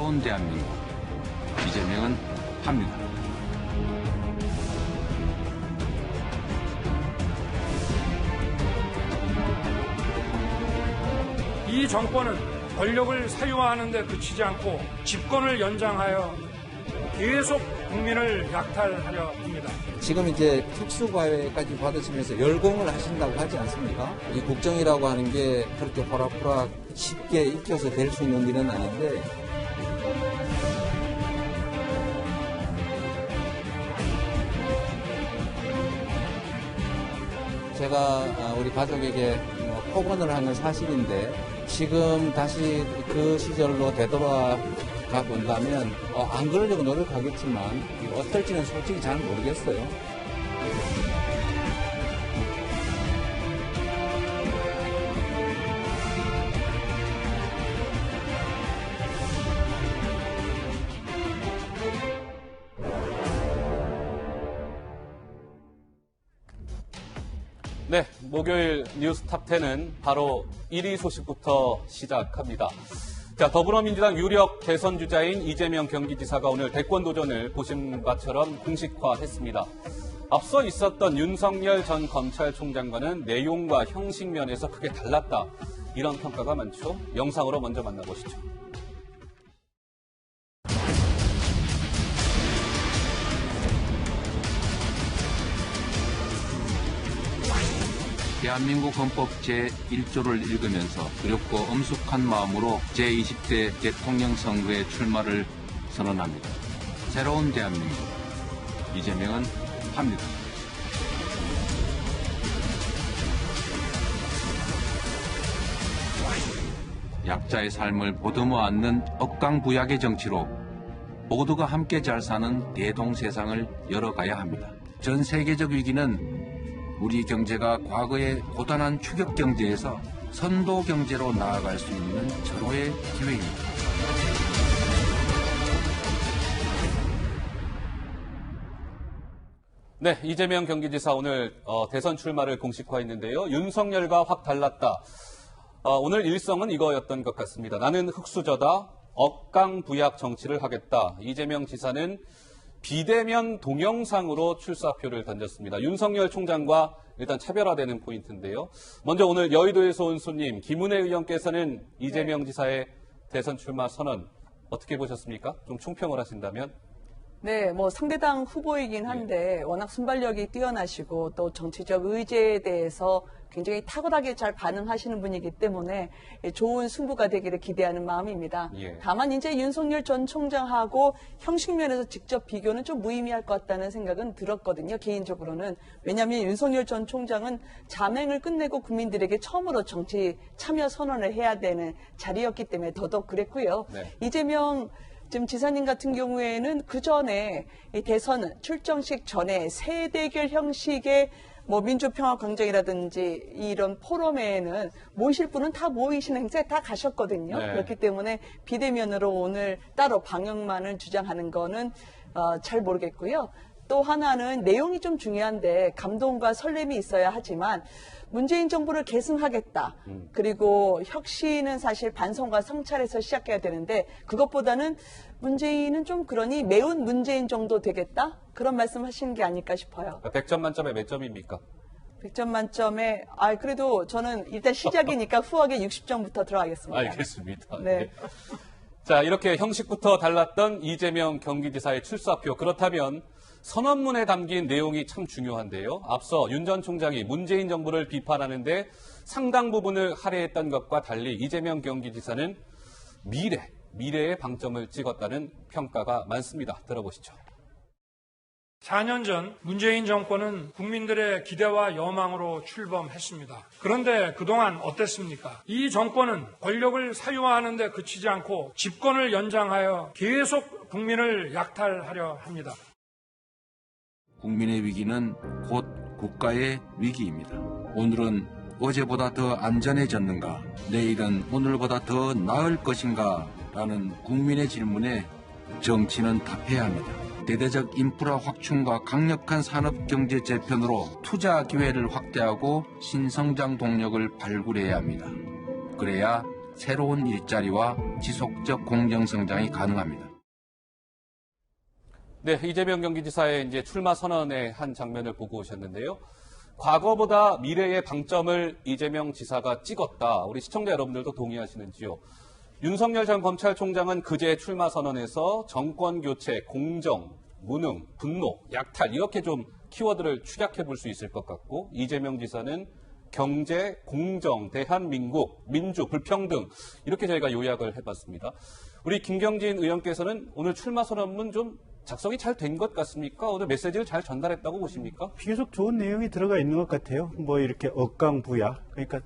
새로운 대한민국. 이재명은 합니다. 이 정권은 권력을 사유화하는 데 그치지 않고 집권을 연장하여 계속 국민을 약탈하려 합니다. 지금 이제 특수과외까지 받으시면서 열공을 하신다고 하지 않습니까? 이 국정이라고 하는 게 그렇게 호락호락 쉽게 익혀서 될 수 있는 일은 아닌데 제가 우리 가족에게 폭언을 한 건 사실인데 지금 다시 그 시절로 되돌아가 본다면 안 그러려고 노력하겠지만 어떨지는 솔직히 잘 모르겠어요. 네, 목요일 뉴스 탑10은 바로 1위 소식부터 시작합니다. 자, 더불어민주당 유력 대선 주자인 이재명 경기지사가 오늘 대권 도전을 보신 바처럼 공식화했습니다. 앞서 있었던 윤석열 전 검찰총장과는 내용과 형식 면에서 크게 달랐다. 이런 평가가 많죠. 영상으로 먼저 만나보시죠. 대한민국 헌법 제1조를 읽으면서 두렵고 엄숙한 마음으로 제20대 대통령 선거에 출마를 선언합니다. 새로운 대한민국. 이재명은 합니다. 약자의 삶을 보듬어 안는 억강부약의 정치로 모두가 함께 잘 사는 대동세상을 열어가야 합니다. 전 세계적 위기는 우리 경제가 과거의 고단한 추격 경제에서 선도 경제로 나아갈 수 있는 절호의 기회입니다. 네, 이재명 경기지사 오늘 대선 출마를 공식화했는데요. 윤석열과 확 달랐다. 오늘 일성은 이거였던 것 같습니다. 나는 흑수저다. 억강부약 정치를 하겠다. 이재명 지사는 비대면 동영상으로 출사표를 던졌습니다. 윤석열 총장과 일단 차별화되는 포인트인데요. 먼저 오늘 여의도에서 온 손님 김은혜 의원께서는 이재명 지사의 대선 출마 선언 어떻게 보셨습니까? 좀 총평을 하신다면. 네, 상대당 후보이긴 한데 워낙 순발력이 뛰어나시고 또 정치적 의제에 대해서 굉장히 탁월하게 잘 반응하시는 분이기 때문에 좋은 승부가 되기를 기대하는 마음입니다. 예. 다만 이제 윤석열 전 총장하고 형식 면에서 직접 비교는 좀 무의미할 것 같다는 생각은 들었거든요. 개인적으로는. 왜냐하면 윤석열 전 총장은 잠행을 끝내고 국민들에게 처음으로 정치 참여 선언을 해야 되는 자리였기 때문에 더더욱 그랬고요. 네. 이재명 지금 지사님 같은 경우에는 그 전에 이 대선 출정식 전에 새대결 형식의 민주평화광장이라든지 이런 포럼에는 모이실 분은 다 모이시는 행사에 다 가셨거든요. 네. 그렇기 때문에 비대면으로 오늘 따로 방역만을 주장하는 거는 잘 모르겠고요. 또 하나는 내용이 좀 중요한데 감동과 설렘이 있어야 하지만 문재인 정부를 계승하겠다. 그리고 혁신은 사실 반성과 성찰에서 시작해야 되는데 그것보다는 문재인은 좀 그러니 매운 문재인 정도 되겠다? 그런 말씀 하시는 게 아닐까 싶어요. 100점 만점에 몇 점입니까? 100점 만점에 그래도 저는 일단 시작이니까 후하게 60점부터 들어가겠습니다. 알겠습니다. 네. 자, 이렇게 형식부터 달랐던 이재명 경기지사의 출사표. 그렇다면 선언문에 담긴 내용이 참 중요한데요. 앞서 윤 전 총장이 문재인 정부를 비판하는데 상당 부분을 할애했던 것과 달리 이재명 경기지사는 미래에 방점을 찍었다는 평가가 많습니다. 들어보시죠. 4년 전 문재인 정권은 국민들의 기대와 여망으로 출범했습니다. 그런데 그동안 어땠습니까? 이 정권은 권력을 사유화하는 데 그치지 않고 집권을 연장하여 계속 국민을 약탈하려 합니다. 국민의 위기는 곧 국가의 위기입니다. 오늘은 어제보다 더 안전해졌는가? 내일은 오늘보다 더 나을 것인가? 라는 국민의 질문에 정치는 답해야 합니다. 대대적 인프라 확충과 강력한 산업경제 재편으로 투자 기회를 확대하고 신성장 동력을 발굴해야 합니다. 그래야 새로운 일자리와 지속적 공정성장이 가능합니다. 네, 이재명 경기지사의 이제 출마 선언의 한 장면을 보고 오셨는데요. 과거보다 미래의 방점을 이재명 지사가 찍었다. 우리 시청자 여러분들도 동의하시는지요? 윤석열 전 검찰총장은 그제 출마 선언에서 정권 교체, 공정, 무능, 분노, 약탈 이렇게 좀 키워드를 축약해 볼 수 있을 것 같고, 이재명 지사는 경제, 공정, 대한민국, 민주, 불평등 이렇게 저희가 요약을 해봤습니다. 우리 김경진 의원께서는 오늘 출마 선언문 좀 작성이 잘 된 것 같습니까? 오늘 메시지를 잘 전달했다고 보십니까? 비교적 좋은 내용이 들어가 있는 것 같아요. 뭐 이렇게 억강부야. 그러니까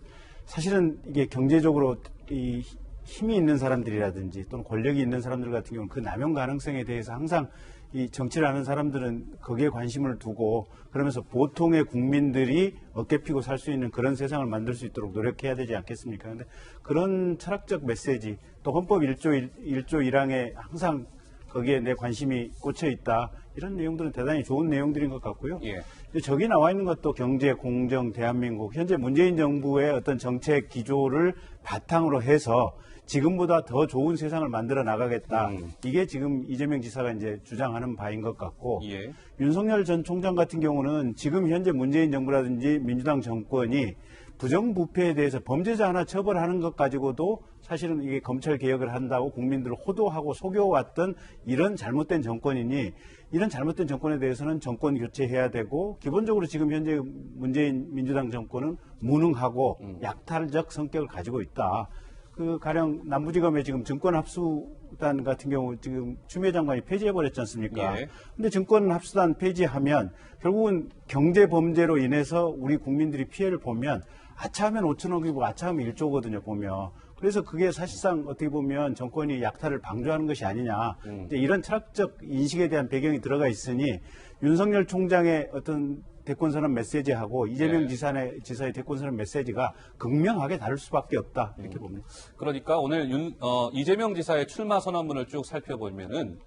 사실은 이게 경제적으로 이 힘이 있는 사람들이라든지 또는 권력이 있는 사람들 같은 경우는 그 남용 가능성에 대해서 항상 이 정치를 하는 사람들은 거기에 관심을 두고 그러면서 보통의 국민들이 어깨 피고 살 수 있는 그런 세상을 만들 수 있도록 노력해야 되지 않겠습니까? 그런데 그런 철학적 메시지 또 헌법 1조 1항에 항상 거기에 내 관심이 꽂혀 있다. 이런 내용들은 대단히 좋은 내용들인 것 같고요. 예. 저기 나와 있는 것도 경제, 공정, 대한민국, 현재 문재인 정부의 어떤 정책 기조를 바탕으로 해서 지금보다 더 좋은 세상을 만들어 나가겠다. 이게 지금 이재명 지사가 이제 주장하는 바인 것 같고, 예. 윤석열 전 총장 같은 경우는 지금 현재 문재인 정부라든지 민주당 정권이 부정부패에 대해서 범죄자 하나 처벌하는 것 가지고도 사실은 이게 검찰 개혁을 한다고 국민들을 호도하고 속여왔던 이런 잘못된 정권이니 이런 잘못된 정권에 대해서는 정권 교체해야 되고 기본적으로 지금 현재 문재인 민주당 정권은 무능하고 약탈적 성격을 가지고 있다. 그 가령 남부지검에 지금 증권합수단 같은 경우 지금 추미애 장관이 폐지해버렸지 않습니까? 예. 근데 증권합수단 폐지하면 결국은 경제 범죄로 인해서 우리 국민들이 피해를 보면 아차하면 5천억이고 아차하면 1조거든요, 보면. 그래서 그게 사실상 어떻게 보면 정권이 약탈을 방조하는 것이 아니냐. 이제 이런 철학적 인식에 대한 배경이 들어가 있으니 윤석열 총장의 어떤 대권선언 메시지하고 이재명 지사의 대권선언 메시지가 극명하게 다를 수밖에 없다. 이렇게 봅니다. 그러니까 오늘 이재명 지사의 출마 선언문을 쭉 살펴보면은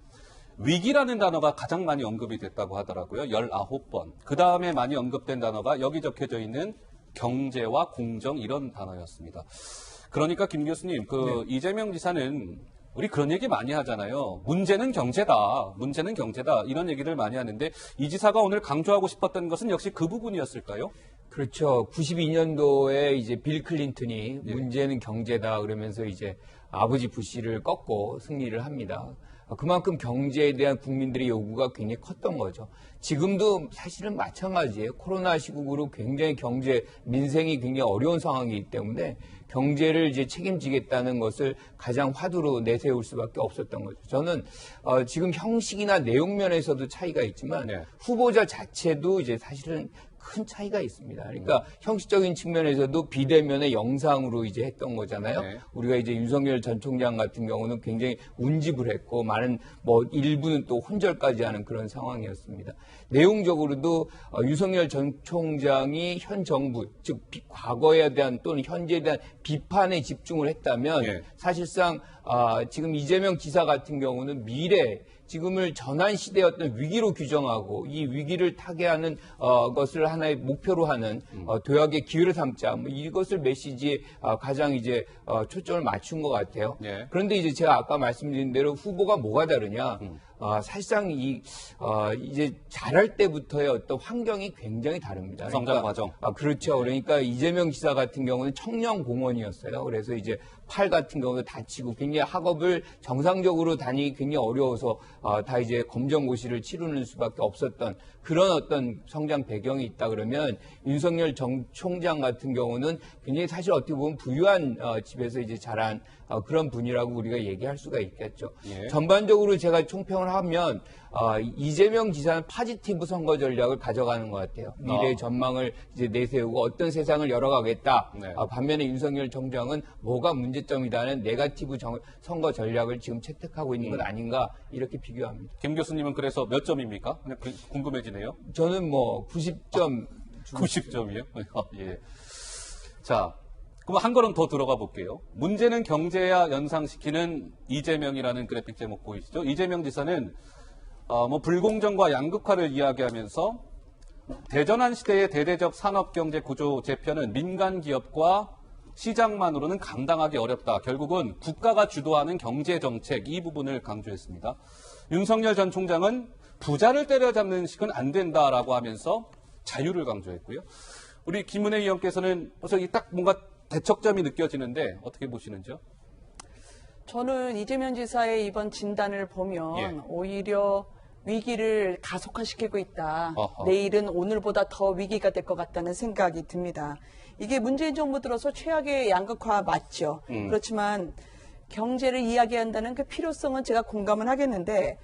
위기라는 단어가 가장 많이 언급이 됐다고 하더라고요. 19번. 그 다음에 많이 언급된 단어가 여기 적혀져 있는 경제와 공정 이런 단어였습니다. 그러니까 김 교수님, 이재명 지사는 우리 그런 얘기 많이 하잖아요. 문제는 경제다. 문제는 경제다. 이런 얘기를 많이 하는데 이 지사가 오늘 강조하고 싶었던 것은 역시 그 부분이었을까요? 그렇죠. 92년도에 이제 빌 클린턴이 문제는 경제다 그러면서 이제 아버지 부시를 꺾고 승리를 합니다. 그만큼 경제에 대한 국민들의 요구가 굉장히 컸던 거죠. 지금도 사실은 마찬가지예요. 코로나 시국으로 굉장히 민생이 굉장히 어려운 상황이기 때문에 경제를 이제 책임지겠다는 것을 가장 화두로 내세울 수밖에 없었던 거죠. 저는 지금 형식이나 내용 면에서도 차이가 있지만 후보자 자체도 이제 사실은 큰 차이가 있습니다. 그러니까 형식적인 측면에서도 비대면의 영상으로 이제 했던 거잖아요. 우리가 이제 윤석열 전 총장 같은 경우는 굉장히 운집을 했고 많은 일부는 또 혼절까지 하는 그런 상황이었습니다. 내용적으로도 윤석열 전 총장이 현 정부, 즉 과거에 대한 또는 현재에 대한 비판에 집중을 했다면 사실상 지금 이재명 지사 같은 경우는 지금을 전환 시대의 어떤 위기로 규정하고 이 위기를 타개하는 것을 하나의 목표로 하는 도약의 기회를 삼자 이것을 메시지에 가장 이제 초점을 맞춘 것 같아요. 그런데 이제 제가 아까 말씀드린 대로 후보가 뭐가 다르냐? 사실상 이제 자랄 때부터의 어떤 환경이 굉장히 다릅니다. 성장 과정. 그렇죠. 그러니까 이재명 지사 같은 경우는 청년 공원이었어요. 그래서 이제 팔 같은 경우도 다치고 굉장히 학업을 정상적으로 다니기 굉장히 어려워서 다 이제 검정고시를 치르는 수밖에 없었던 그런 어떤 성장 배경이 있다 그러면 윤석열 총장 같은 경우는 굉장히 사실 어떻게 보면 부유한 집에서 이제 자란 그런 분이라고 우리가 얘기할 수가 있겠죠. 전반적으로 제가 총평을 하면 이재명 지사는 파지티브 선거 전략을 가져가는 것 같아요. 미래의 전망을 이제 내세우고 어떤 세상을 열어가겠다. 반면에 윤석열 총장은 뭐가 문제점이다는 네거티브 선거 전략을 지금 채택하고 있는 것 아닌가 이렇게 비교합니다. 김 교수님은 그래서 몇 점입니까? 궁금해지네요. 저는 90점. 90점이요? 예. 자. 그럼 한 걸음 더 들어가 볼게요. 문제는 경제야 연상시키는 이재명이라는 그래픽 제목 보이시죠? 이재명 지사는 불공정과 양극화를 이야기하면서 대전환 시대의 대대적 산업경제 구조 재편은 민간 기업과 시장만으로는 감당하기 어렵다. 결국은 국가가 주도하는 경제 정책 이 부분을 강조했습니다. 윤석열 전 총장은 부자를 때려잡는 식은 안 된다라고 하면서 자유를 강조했고요. 우리 김은혜 의원께서는 벌써 딱 뭔가 대척점이 느껴지는데 어떻게 보시는지요? 저는 이재명 지사의 이번 진단을 보면 예. 오히려 위기를 가속화시키고 있다. 어허. 내일은 오늘보다 더 위기가 될 것 같다는 생각이 듭니다. 이게 문재인 정부 들어서 최악의 양극화 맞죠. 그렇지만 경제를 이야기한다는 그 필요성은 제가 공감은 하겠는데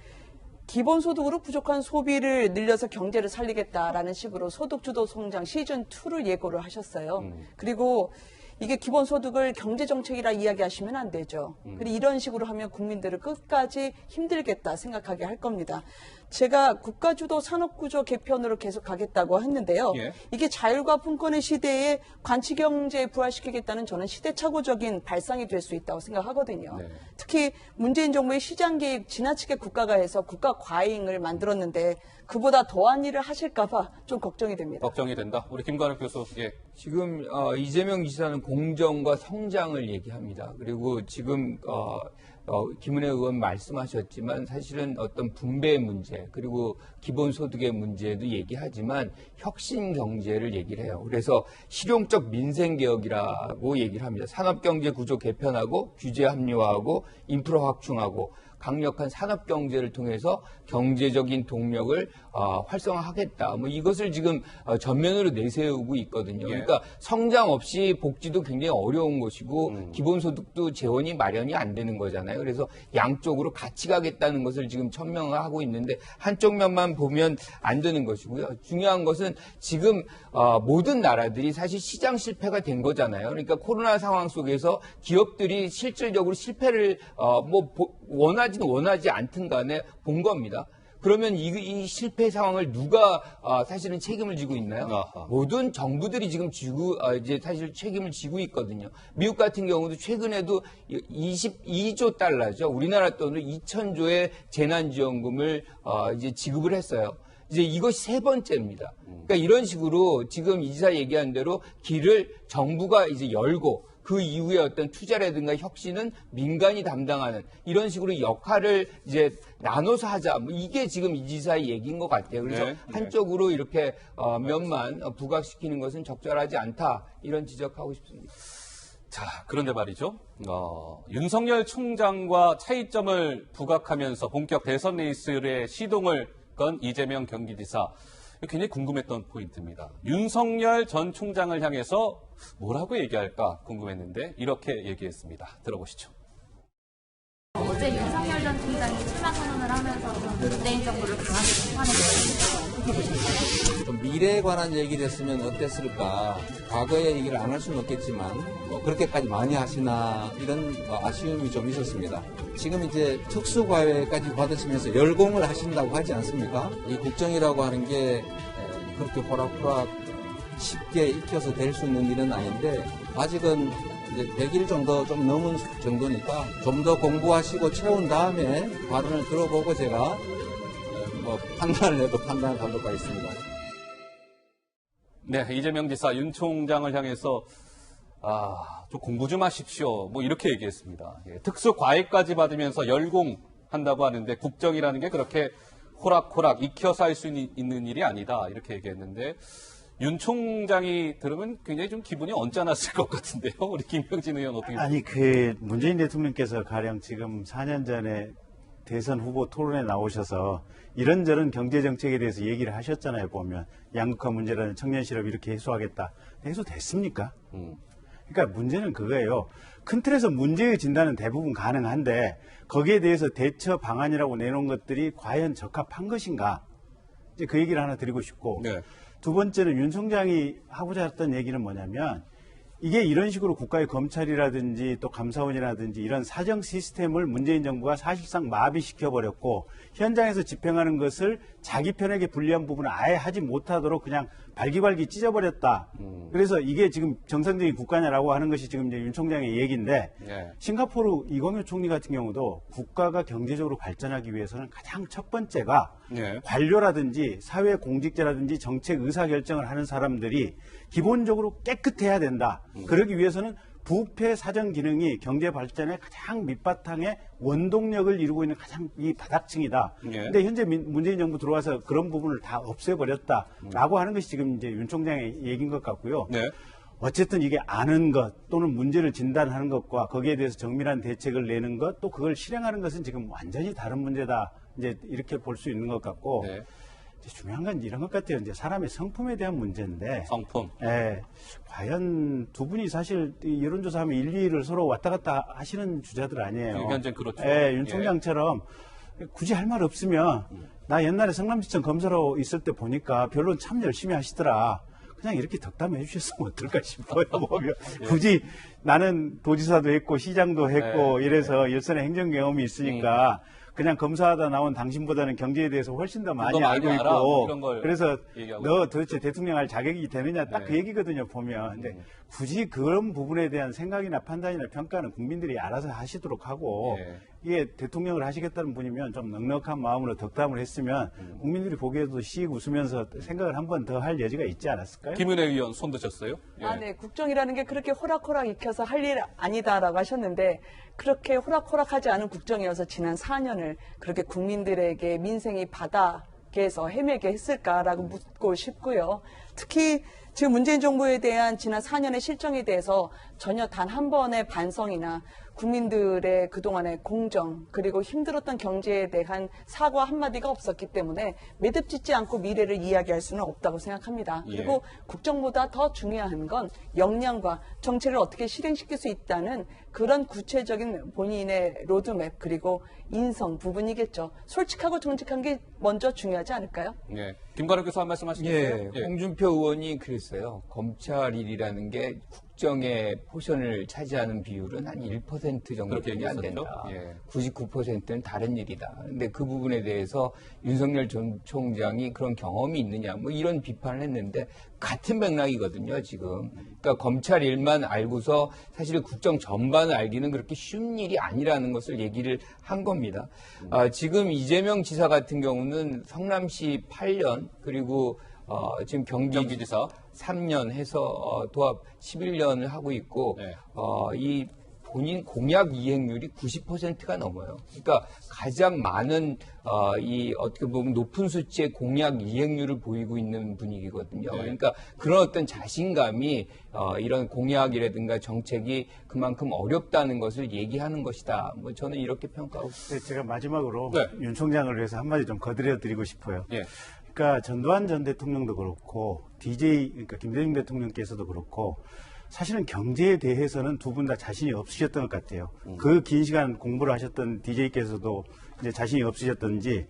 기본소득으로 부족한 소비를 늘려서 경제를 살리겠다라는 식으로 소득주도 성장 시즌2를 예고를 하셨어요. 그리고 이게 기본소득을 경제정책이라 이야기하시면 안 되죠. 그리고 이런 식으로 하면 국민들을 끝까지 힘들겠다 생각하게 할 겁니다. 제가 국가주도 산업구조 개편으로 계속 가겠다고 했는데요. 예. 이게 자율과 분권의 시대에 관치경제 부활시키겠다는 저는 시대착오적인 발상이 될 수 있다고 생각하거든요. 네. 특히 문재인 정부의 시장 개입 지나치게 국가가 해서 국가 과잉을 만들었는데 그보다 더한 일을 하실까 봐 좀 걱정이 됩니다. 걱정이 된다. 우리 김관욱 교수. 예. 지금 이재명 지사는 공정과 성장을 얘기합니다. 그리고 지금 김은혜 의원 말씀하셨지만 사실은 어떤 분배의 문제 그리고 기본소득의 문제도 얘기하지만 혁신 경제를 얘기를 해요. 그래서 실용적 민생 개혁이라고 얘기를 합니다. 산업경제 구조 개편하고 규제 합리화하고 인프라 확충하고 강력한 산업 경제를 통해서 경제적인 동력을 활성화하겠다. 뭐 이것을 지금 전면으로 내세우고 있거든요. 예. 그러니까 성장 없이 복지도 굉장히 어려운 것이고 기본소득도 재원이 마련이 안 되는 거잖아요. 그래서 양쪽으로 같이 가겠다는 것을 지금 천명하고 있는데 한쪽 면만 보면 안 되는 것이고요. 중요한 것은 지금 모든 나라들이 사실 시장 실패가 된 거잖아요. 그러니까 코로나 상황 속에서 기업들이 실질적으로 실패를 원하지 않든 간에 본 겁니다. 그러면 이 실패 상황을 누가 사실은 책임을 지고 있나요? 아하. 모든 정부들이 지금 이제 사실 책임을 지고 있거든요. 미국 같은 경우도 최근에도 22조 달러죠. 우리나라 돈으로 2,000조의 재난지원금을 이제 지급을 했어요. 이제 이것이 세 번째입니다. 그러니까 이런 식으로 지금 이 지사 얘기한 대로 길을 정부가 이제 열고 그 이후에 어떤 투자라든가 혁신은 민간이 담당하는 이런 식으로 역할을 이제 나눠서 하자. 뭐 이게 지금 이 지사의 얘기인 것 같아요. 그래서 네, 한쪽으로 이렇게 면만 부각시키는 것은 적절하지 않다. 이런 지적하고 싶습니다. 자, 그런데 말이죠. 윤석열 총장과 차이점을 부각하면서 본격 대선 레이스의 시동을 건 이재명 경기지사. 굉장히 궁금했던 포인트입니다. 윤석열 전 총장을 향해서 뭐라고 얘기할까 궁금했는데 이렇게 얘기했습니다. 들어보시죠. 어제 윤석열 전 총장이 출마 선언을 하면서 문재인 정부를 강하게 비판하고 있습니다. 좀 미래에 관한 얘기를 했으면 어땠을까. 과거의 얘기를 안 할 수는 없겠지만 그렇게까지 많이 하시나 이런 아쉬움이 좀 있었습니다. 지금 이제 특수과외까지 받으시면서 열공을 하신다고 하지 않습니까? 이 국정이라고 하는 게 그렇게 호락호락 쉽게 익혀서 될 수 있는 일은 아닌데 아직은 이제 100일 정도 좀 넘은 정도니까 좀 더 공부하시고 채운 다음에 발언을 들어보고 제가 판단을 해도 판단을 하도록 하겠습니다. 네, 이재명 지사 윤 총장을 향해서 좀 공부 좀 하십시오. 뭐 이렇게 얘기했습니다. 예, 특수 과외까지 받으면서 열공한다고 하는데 국정이라는 게 그렇게 호락호락 익혀서 할 수 있는 일이 아니다. 이렇게 얘기했는데 윤 총장이 들으면 굉장히 좀 기분이 언짢았을 것 같은데요. 우리 김병진 의원 어떻게 보세요? 아니 문재인 대통령께서 가령 지금 4년 전에 대선 후보 토론에 나오셔서 이런저런 경제 정책에 대해서 얘기를 하셨잖아요. 보면 양극화 문제라는 청년 실업 이렇게 해소하겠다. 해소됐습니까? 그러니까 문제는 그거예요. 큰 틀에서 문제의 진단은 대부분 가능한데 거기에 대해서 대처 방안이라고 내놓은 것들이 과연 적합한 것인가? 이제 그 얘기를 하나 드리고 싶고 네. 두 번째는 윤 총장이 하고자 했던 얘기는 뭐냐면 이게 이런 식으로 국가의 검찰이라든지 또 감사원이라든지 이런 사정 시스템을 문재인 정부가 사실상 마비시켜버렸고 현장에서 집행하는 것을 자기 편에게 불리한 부분을 아예 하지 못하도록 그냥 발기발기 찢어버렸다. 그래서 이게 지금 정상적인 국가냐라고 하는 것이 지금 이제 윤 총장의 얘기인데 네. 싱가포르 이광효 총리 같은 경우도 국가가 경제적으로 발전하기 위해서는 가장 첫 번째가 네. 관료라든지 사회 공직자라든지 정책 의사결정을 하는 사람들이 기본적으로 깨끗해야 된다. 그러기 위해서는 부패 사정 기능이 경제 발전의 가장 밑바탕에 원동력을 이루고 있는 가장 이 바닥층이다. 근데 현재 문재인 정부 들어와서 그런 부분을 다 없애버렸다라고 하는 것이 지금 이제 윤 총장의 얘기인 것 같고요. 네. 어쨌든 이게 아는 것 또는 문제를 진단하는 것과 거기에 대해서 정밀한 대책을 내는 것 또 그걸 실행하는 것은 지금 완전히 다른 문제다. 이제 이렇게 볼 수 있는 것 같고 네. 이제 중요한 건 이런 것 같아요. 이제 사람의 성품에 대한 문제인데 성품. 예, 과연 두 분이 사실 이 여론조사하면 1, 2위를 서로 왔다 갔다 하시는 주자들 아니에요. 현재 그렇죠. 예, 윤 총장처럼 굳이 할 말 없으면 나 옛날에 성남시청 검사로 있을 때 보니까 별로 참 열심히 하시더라. 그냥 이렇게 덕담해 주셨으면 어떨까 싶어요. 보면 굳이 나는 도지사도 했고 시장도 했고 이래서 일선의 행정 경험이 있으니까 그냥 검사하다 나온 당신보다는 경제에 대해서 훨씬 더 많이 알고 있고 이런 걸 그래서 얘기하고 너 도대체 대통령 할 자격이 되느냐 딱 그 네. 얘기거든요 보면. 근데 굳이 그런 부분에 대한 생각이나 판단이나 평가는 국민들이 알아서 하시도록 하고 이게 대통령을 하시겠다는 분이면 좀 넉넉한 마음으로 덕담을 했으면 국민들이 보기에도 씩 웃으면서 생각을 한 번 더 할 여지가 있지 않았을까요? 김은혜 의원 손 드셨어요? 예. 아, 네. 국정이라는 게 그렇게 호락호락 익혀서 할 일 아니다라고 하셨는데 그렇게 호락호락하지 않은 국정이어서 지난 4년을 그렇게 국민들에게 민생이 바닥에서 헤매게 했을까라고 묻고 싶고요. 특히 지금 문재인 정부에 대한 지난 4년의 실정에 대해서 전혀 단 한 번의 반성이나 국민들의 그동안의 공정 그리고 힘들었던 경제에 대한 사과 한마디가 없었기 때문에 매듭짓지 않고 미래를 이야기할 수는 없다고 생각합니다. 그리고 국정보다 더 중요한 건 역량과 정책을 어떻게 실행시킬 수 있다는 그런 구체적인 본인의 로드맵 그리고 인성 부분이겠죠. 솔직하고 정직한 게 먼저 중요하지 않을까요? 예. 김관욱 교수 한 말씀 하시겠어요? 예, 홍준표 의원이 그랬어요. 검찰 일이라는 게 국정의 포션을 차지하는 비율은 한 1% 정도밖에 안 된다. 예. 99%는 다른 일이다. 근데 그 부분에 대해서 윤석열 전 총장이 그런 경험이 있느냐, 뭐 이런 비판을 했는데 같은 맥락이거든요, 지금. 그러니까 검찰 일만 알고서 사실 국정 전반을 알기는 그렇게 쉬운 일이 아니라는 것을 얘기를 한 겁니다. 지금 이재명 지사 같은 경우는 성남시 8년 그리고 지금 경기지사 3년 해서 도합 11년을 하고 있고 이 본인 공약 이행률이 90%가 넘어요. 그러니까 가장 많은 이 어떻게 보면 높은 수치의 공약 이행률을 보이고 있는 분위기거든요. 그러니까 그런 어떤 자신감이 이런 공약이라든가 정책이 그만큼 어렵다는 것을 얘기하는 것이다. 뭐 저는 이렇게 평가하고 있습니다. 네, 제가 마지막으로 윤 총장을 위해서 한마디 좀 거드려 드리고 싶어요. 예. 그러니까 전두환 전 대통령도 그렇고 그러니까 김대중 대통령께서도 그렇고 사실은 경제에 대해서는 두 분 다 자신이 없으셨던 것 같아요. 그 긴 시간 공부를 하셨던 DJ께서도 이제 자신이 없으셨던지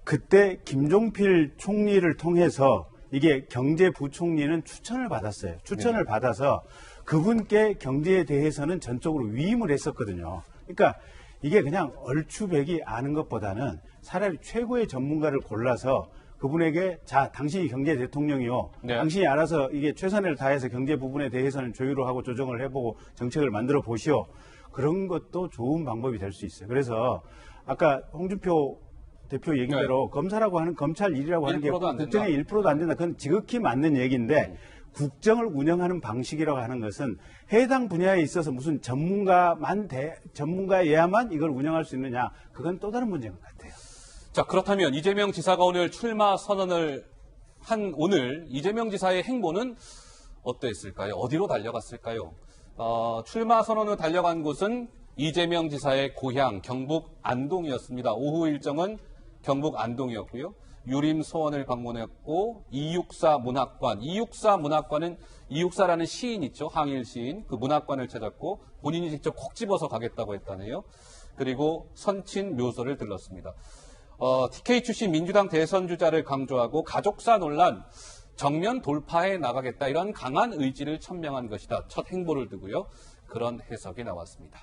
그때 김종필 총리를 통해서 이게 경제부총리는 추천을 받았어요. 추천을 받아서 그분께 경제에 대해서는 전적으로 위임을 했었거든요. 그러니까 이게 그냥 얼추배기 아는 것보다는 차라리 최고의 전문가를 골라서 그분에게 자 당신이 경제 대통령이요. 당신이 알아서 이게 최선을 다해서 경제 부분에 대해서는 조율을 하고 조정을 해보고 정책을 만들어 보시오. 그런 것도 좋은 방법이 될 수 있어요. 그래서 아까 홍준표 대표 얘기대로 검사라고 하는 검찰 일이라고 하는 게 국정의 1%도 안 된다. 그건 지극히 맞는 얘기인데 국정을 운영하는 방식이라고 하는 것은 해당 분야에 있어서 무슨 전문가여야만 이걸 운영할 수 있느냐. 그건 또 다른 문제인 것 같아요. 자, 그렇다면 이재명 지사가 오늘 출마 선언을 한 오늘 이재명 지사의 행보는 어땠을까요? 어디로 달려갔을까요? 출마 선언을 달려간 곳은 이재명 지사의 고향 경북 안동이었습니다. 오후 일정은 경북 안동이었고요. 유림 소원을 방문했고 264 문학관. 264 문학관은 264라는 시인 있죠. 항일 시인. 그 문학관을 찾았고 본인이 직접 콕 집어서 가겠다고 했다네요. 그리고 선친 묘소를 들렀습니다. TK 출신 민주당 대선 주자를 강조하고 가족사 논란 정면 돌파해 나가겠다 이런 강한 의지를 천명한 것이다. 첫 행보를 두고요. 그런 해석이 나왔습니다.